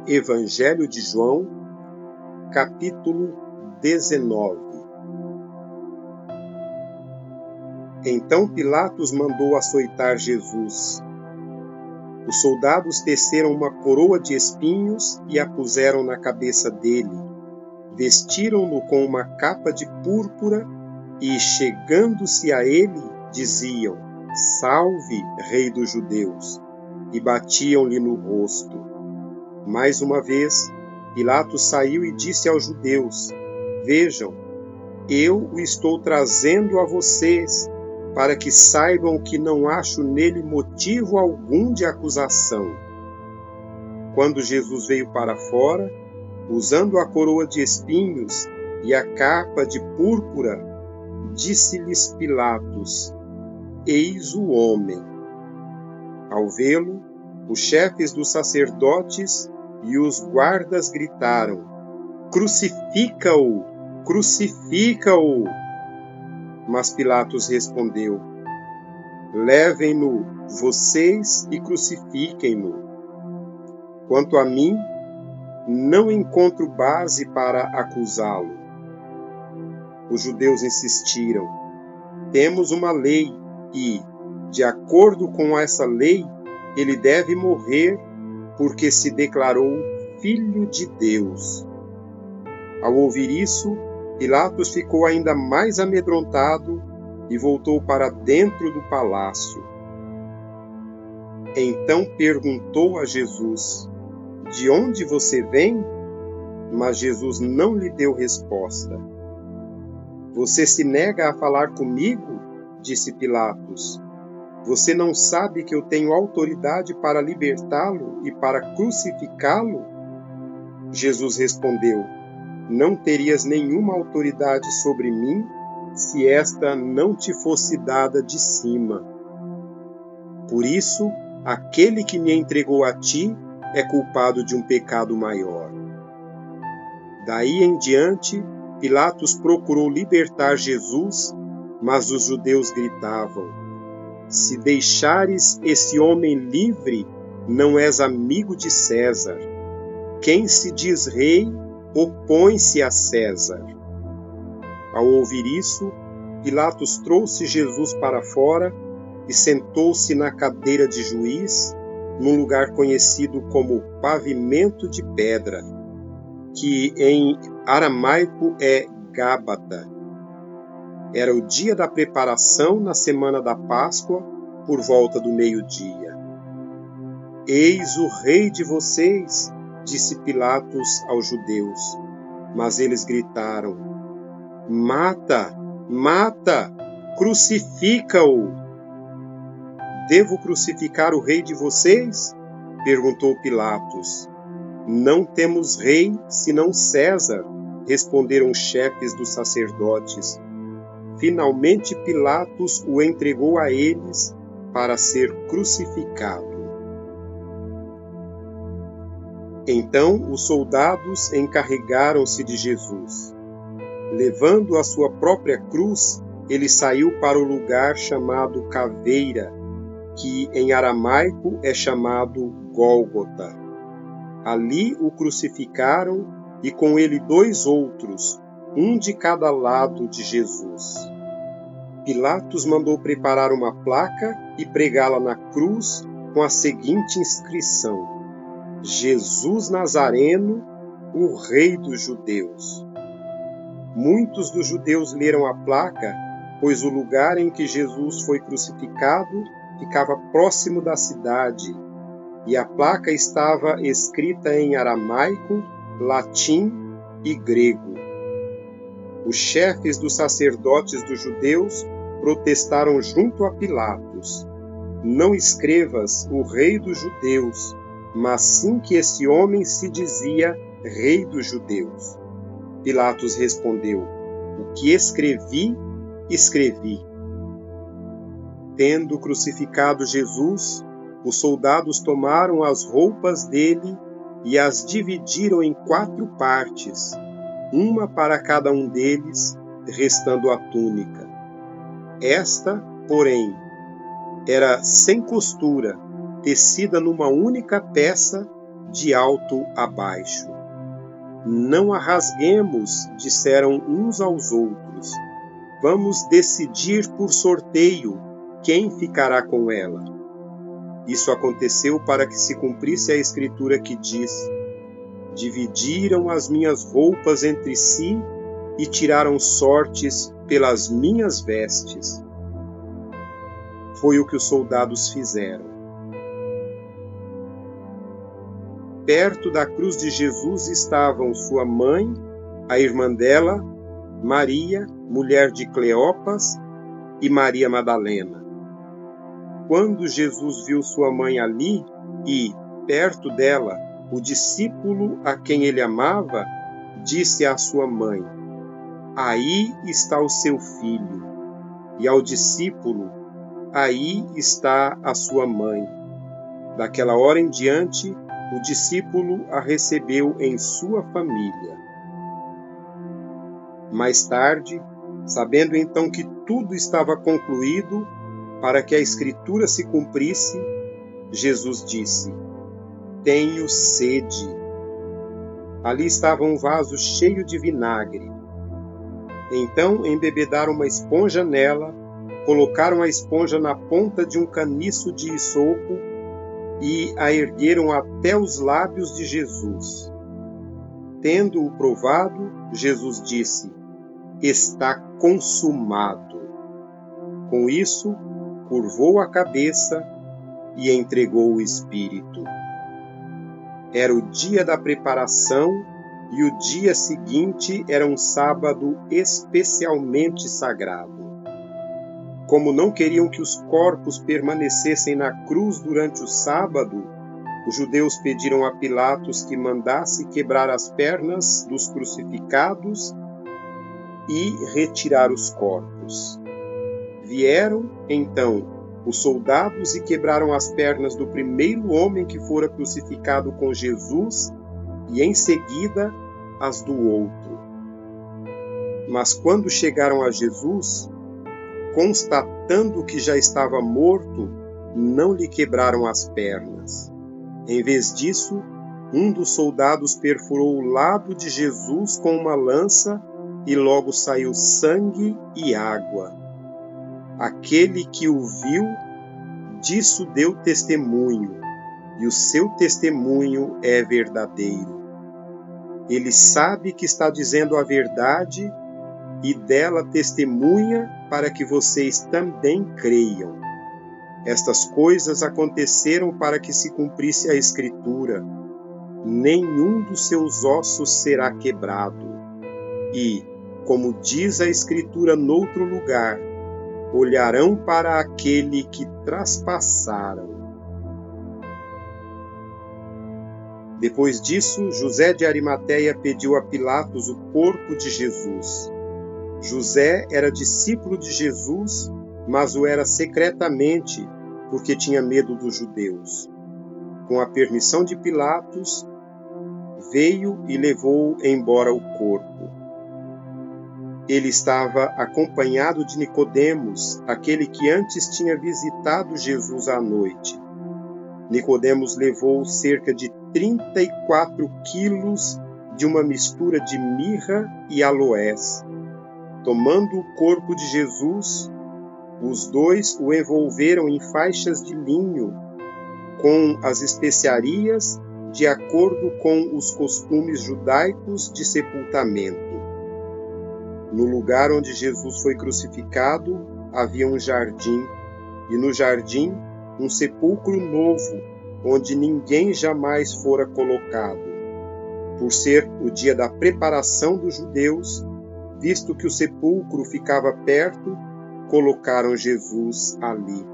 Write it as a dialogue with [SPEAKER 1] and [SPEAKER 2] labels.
[SPEAKER 1] Evangelho de João, capítulo 19. Então Pilatos mandou açoitar Jesus. Os soldados teceram uma coroa de espinhos e a puseram na cabeça dele. Vestiram-no com uma capa de púrpura e, chegando-se a ele, diziam: Salve, Rei dos Judeus! E batiam-lhe no rosto. Mais uma vez, Pilatos saiu e disse aos judeus: Vejam, eu o estou trazendo a vocês, para que saibam que não acho nele motivo algum de acusação. Quando Jesus veio para fora, usando a coroa de espinhos e a capa de púrpura, disse-lhes Pilatos: Eis o homem. Ao vê-lo, os chefes dos sacerdotes e os guardas gritaram: Crucifica-o! Crucifica-o! Mas Pilatos respondeu: Levem-no vocês e crucifiquem-no. Quanto a mim, não encontro base para acusá-lo. Os judeus insistiram: Temos uma lei e, de acordo com essa lei, ele deve morrer porque se declarou Filho de Deus. Ao ouvir isso, Pilatos ficou ainda mais amedrontado e voltou para dentro do palácio. Então perguntou a Jesus: De onde você vem? Mas Jesus não lhe deu resposta. Você se nega a falar comigo? Disse Pilatos. Você não sabe que eu tenho autoridade para libertá-lo e para crucificá-lo? Jesus respondeu: Não terias nenhuma autoridade sobre mim se esta não te fosse dada de cima. Por isso, aquele que me entregou a ti é culpado de um pecado maior. Daí em diante, Pilatos procurou libertar Jesus, mas os judeus gritavam: Se deixares esse homem livre, não és amigo de César. Quem se diz rei, opõe-se a César. Ao ouvir isso, Pilatos trouxe Jesus para fora e sentou-se na cadeira de juiz, num lugar conhecido como Pavimento de Pedra, que em aramaico é Gábata. Era o dia da preparação na semana da Páscoa, por volta do meio-dia. Eis o rei de vocês, disse Pilatos aos judeus. Mas eles gritaram: Mata! Mata! Crucifica-o! Devo crucificar o rei de vocês? Perguntou Pilatos. Não temos rei senão César, responderam os chefes dos sacerdotes. Finalmente Pilatos o entregou a eles para ser crucificado. Então os soldados encarregaram-se de Jesus. Levando a sua própria cruz, ele saiu para o lugar chamado Caveira, que em aramaico é chamado Gólgota. Ali o crucificaram e com ele 2 outros, um de cada lado de Jesus. Pilatos mandou preparar uma placa e pregá-la na cruz com a seguinte inscrição: Jesus Nazareno, o Rei dos Judeus. Muitos dos judeus leram a placa, pois o lugar em que Jesus foi crucificado ficava próximo da cidade, e a placa estava escrita em aramaico, latim e grego. Os chefes dos sacerdotes dos judeus protestaram junto a Pilatos: Não escrevas o Rei dos Judeus, mas sim que esse homem se dizia Rei dos Judeus. Pilatos respondeu: O que escrevi, escrevi. Tendo crucificado Jesus, os soldados tomaram as roupas dele e as dividiram em 4 partes, uma para cada um deles, restando a túnica. Esta, porém, era sem costura, tecida numa única peça, de alto a baixo. Não a rasguemos, disseram uns aos outros. Vamos decidir por sorteio quem ficará com ela. Isso aconteceu para que se cumprisse a escritura que diz: dividiram as minhas roupas entre si e tiraram sortes pelas minhas vestes. Foi o que os soldados fizeram. Perto da cruz de Jesus estavam sua mãe, a irmã dela, Maria, mulher de Cleopas, e Maria Madalena. Quando Jesus viu sua mãe ali e, perto dela, o discípulo a quem ele amava, disse à sua mãe: aí está o seu filho. E ao discípulo: aí está a sua mãe. Daquela hora em diante, o discípulo a recebeu em sua família. Mais tarde, sabendo então que tudo estava concluído, para que a Escritura se cumprisse, Jesus disse: tenho sede. Ali estava um vaso cheio de vinagre. Então embebedaram uma esponja nela, colocaram a esponja na ponta de um caniço de isopo e a ergueram até os lábios de Jesus. Tendo-o provado, Jesus disse: está consumado. Com isso, curvou a cabeça e entregou o Espírito. Era o dia da preparação e o dia seguinte era um sábado especialmente sagrado. Como não queriam que os corpos permanecessem na cruz durante o sábado, os judeus pediram a Pilatos que mandasse quebrar as pernas dos crucificados e retirar os corpos. Vieram, então, os soldados e quebraram as pernas do primeiro homem que fora crucificado com Jesus e, em seguida, as do outro. Mas quando chegaram a Jesus, constatando que já estava morto, não lhe quebraram as pernas. Em vez disso, um dos soldados perfurou o lado de Jesus com uma lança e logo saiu sangue e água. Aquele que o viu, disso deu testemunho, e o seu testemunho é verdadeiro. Ele sabe que está dizendo a verdade e dela testemunha para que vocês também creiam. Estas coisas aconteceram para que se cumprisse a Escritura: nenhum dos seus ossos será quebrado. E, como diz a Escritura noutro lugar, olharão para aquele que traspassaram. Depois disso, José de Arimateia pediu a Pilatos o corpo de Jesus. José era discípulo de Jesus, mas o era secretamente, porque tinha medo dos judeus. Com a permissão de Pilatos, veio e levou embora o corpo. Ele estava acompanhado de Nicodemos, aquele que antes tinha visitado Jesus à noite. Nicodemos levou cerca de 34 quilos de uma mistura de mirra e aloés. Tomando o corpo de Jesus, os dois o envolveram em faixas de linho com as especiarias, de acordo com os costumes judaicos de sepultamento. No lugar onde Jesus foi crucificado havia um jardim, e no jardim um sepulcro novo, onde ninguém jamais fora colocado. Por ser o dia da preparação dos judeus, visto que o sepulcro ficava perto, colocaram Jesus ali.